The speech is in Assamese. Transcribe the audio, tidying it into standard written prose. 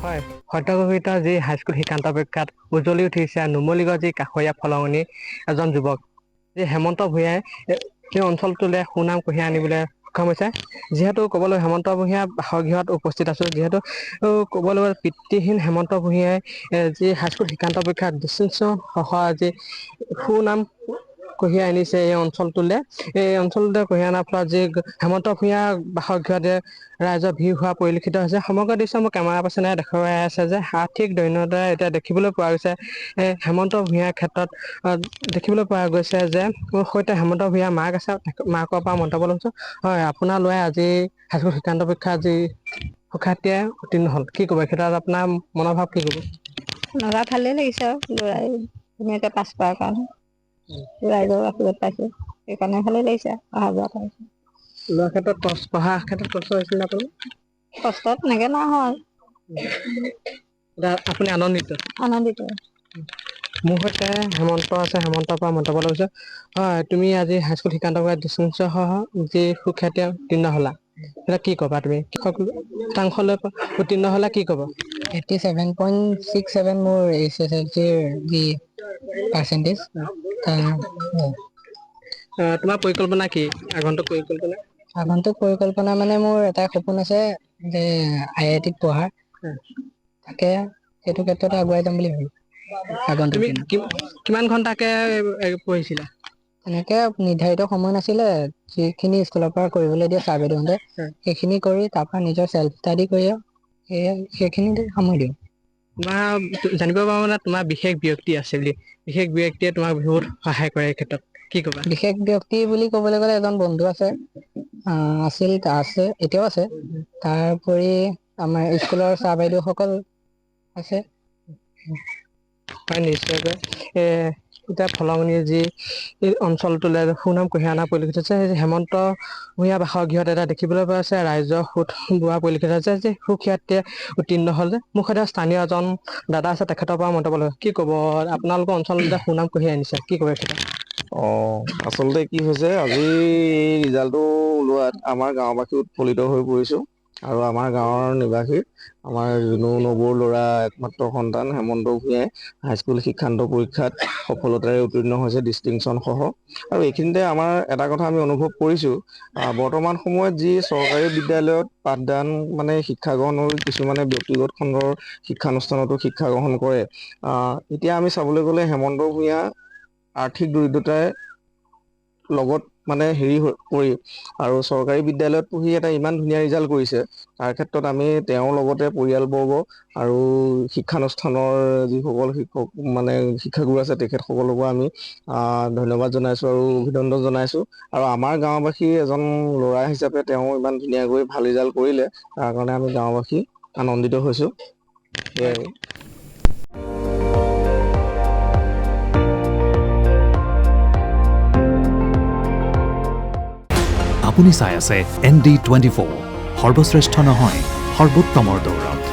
হয়, সত্যঘোষিত যি হাইস্কুল শিক্ষান্ত পৰীক্ষাত উজ্জ্বলি উঠিছে নুমলীগড় যি কাষৰীয়া ফলঙনি এজন যুৱক যি হেমন্ত ভূঞাই এই অঞ্চলটোলৈ সুনাম কঢ়িয়াই আনিবলৈ সক্ষম হৈছে। যিহেতু ক'বলৈ হেমন্ত ভূঞা বাসগৃহত উপস্থিত আছো, যিহেতু ক'বলৈ পিতৃহীন হেমন্ত ভূঞাই যি হাইস্কুল শিক্ষান্ত পৰীক্ষাত ডিষ্টিংশ্যন সহ যি সুনাম কঢ়িয়াই আনিছে এই অঞ্চলটোলৈ। এই অঞ্চলটোলৈ কঢ়িয়াই অনাৰ ফলত যি হেমন্ত ভূঞা বাসগৃহতে ৰাইজৰ ভিৰ হোৱা পৰিলক্ষিত হৈছে। সমগ্ৰ দৃশ্য মোৰ কেমেৰা পাৰ্চনে দেখুৱাই আছে যে আৰ্থিক দৈন্যতা এতিয়া দেখিবলৈ পোৱা গৈছে হেমন্ত ভূঞাৰ ক্ষেত্ৰত। দেখিবলৈ পোৱা গৈছে যে মোৰ সৈতে হেমন্ত ভূঞাৰ মাক আছে, মাকৰ পৰা মন্তব্য লৈছোঁ। হয়, আপোনাৰ ল'ৰাই আজি হাইস্কুল শিক্ষান্ত পৰীক্ষা আজি সুখ্যাতিয়ে উত্তীৰ্ণ হ'ল, কি ক'ব? ক্ষেত্ৰত আপোনাৰ মনোভাৱ কি ক'ব? ল'ৰা ভালেই লাগিছে আৰু ল'ৰাই ধুনীয়াকৈ পাছ কৰাৰ কাৰণে ৰাইজৰ আশীৰ্বাদ পাইছে, সেইকাৰণে ভালেই লাগিছে অহা যোৱা কৰিছে। ল'ৰা ক্ষেত্ৰত পঢ়াৰ ক্ষেত্ৰত কষ্ট হৈছিল নে আপোনাৰ? কষ্ট তেনেকৈ নাই হোৱা। আপুনি আনন্দিত? আনন্দিত। মোৰ সৈতে হেমন্ত আছে, হেমন্তৰ পৰা মন্তব্য লৈছোঁ। হয়, তুমি আজি হাইস্কুল শিক্ষান্ত পৰীক্ষাত ডিষ্টিংশ্যন সহ যি সুখ্যাতিয়ে উত্তীৰ্ণ হ'লা, এতিয়া কি ক'বা তুমি? শতাংশলৈ উত্তীৰ্ণ হ'লে কি ক'ব? 87.67 মোৰ SSLCৰ যি পাৰ্চেণ্টেজ। তোমাৰ পৰিকল্পনা কি? আগন্তুক পৰিকল্পনা? আগন্তুক পৰিকল্পনা মানে মোৰ এটা সপোন আছে যে IITত পঢ়াৰ। তাকে সেইটো ক্ষেত্ৰতে আগুৱাই যাম বুলি ভাবিছোঁ আগন্তুক তুমি দিনত। কিমান ঘন্টাকে পঢ়িছিলা? তেনেকে নিৰ্ধাৰিত সময় নাছিলে, যিখিনি স্কুলৰ পৰা কৰিবলৈ দিয়ে ছাৰ বাইদেউহঁতে সেইখিনি কৰি তাৰ পৰা নিজৰ চেল্ফ ষ্টাডি কৰি সেইখিনিতে সময় দিওঁ। তোমাৰ জানিব পাৰো মানে তোমাৰ বিশেষ ব্যক্তি আছে বুলি, বিশেষ ব্যক্তিয়ে তোমাক বহুত সহায় কৰে এই ক্ষেত্ৰত, কি ক'বা? বিশেষ ব্যক্তি বুলি ক'বলৈ গ'লে এজন বন্ধু আছে, আছে এতিয়াও আছে। তাৰোপৰি আমাৰ স্কুলৰ ছাৰ বাইদেউসকল আছে। হয়, নিশ্চয়কৈ এতিয়া ফলঙনিৰ যি এই অঞ্চলটোলৈ সুনাম কঢ়িয়াই অনা পৰিলক্ষিত হৈছে। হেমন্ত ভূঞা বাসগৃহত এটা দেখিবলৈ পোৱা হৈছে ৰাইজৰ সোধ বোৱা পৰিলক্ষিত হৈছে যে সুখ্যাতিয়ে উত্তীৰ্ণ হ'ল যে। মোৰ সৈতে স্থানীয় এজন দাদা আছে, তেখেতৰ পৰা মন্তব্য লৈছোঁ। কি ক'ব? আপোনালোকৰ অঞ্চলটোতে সুনাম কঢ়িয়াই আনিছে, কি ক'ব তেখেতে? আচলতে কি হৈছে, আজি এই ৰিজাল্টটো ওলোৱাত আমাৰ গাঁওবাসী উৎফুল্লিত হৈ পৰিছোঁ। আৰু আমাৰ গাঁৱৰ নিবাসী আমাৰ জুনু নবৌৰ ল'ৰা একমাত্ৰ সন্তান হেমন্ত ভূঞাই হাইস্কুল শিক্ষান্ত পৰীক্ষাত সফলতাৰে উত্তীৰ্ণ হৈছে ডিষ্টিংশ্যন সহ। আৰু এইখিনিতে আমাৰ এটা কথা আমি অনুভৱ কৰিছোঁ, বৰ্তমান সময়ত যি চৰকাৰী বিদ্যালয়ত পাঠদান মানে শিক্ষা গ্ৰহণ হৈ কিছুমানে ব্যক্তিগত খণ্ডৰ শিক্ষানুষ্ঠানতো শিক্ষা গ্ৰহণ কৰে। এতিয়া আমি চাবলৈ গ'লে হেমন্ত ভূঞা আৰ্থিক দৰিদ্ৰতাৰ লগত মানে কৰি আৰু চৰকাৰী বিদ্যালয়ত পঢ়ি এটা ইমান ধুনীয়া ৰিজাল্ট কৰিছে। তাৰ ক্ষেত্ৰত আমি তেওঁৰ লগতে পৰিয়ালবৰ্গ আৰু শিক্ষানুষ্ঠানৰ যিসকল শিক্ষক মানে শিক্ষাগুৰু আছে তেখেতসকলকো আমি ধন্যবাদ জনাইছোঁ আৰু অভিনন্দন জনাইছোঁ। আৰু আমাৰ গাঁওবাসী এজন ল'ৰা হিচাপে তেওঁ ইমান ধুনীয়াকৈ ভাল ৰিজাল্ট কৰিলে, তাৰ কাৰণে আমি গাঁওবাসী আনন্দিত হৈছোঁ। সেয়াই। আপুনি চাই আছে ND24, সৰ্বশ্ৰেষ্ঠ নহয় সৰ্বোত্তমৰ দৌৰত।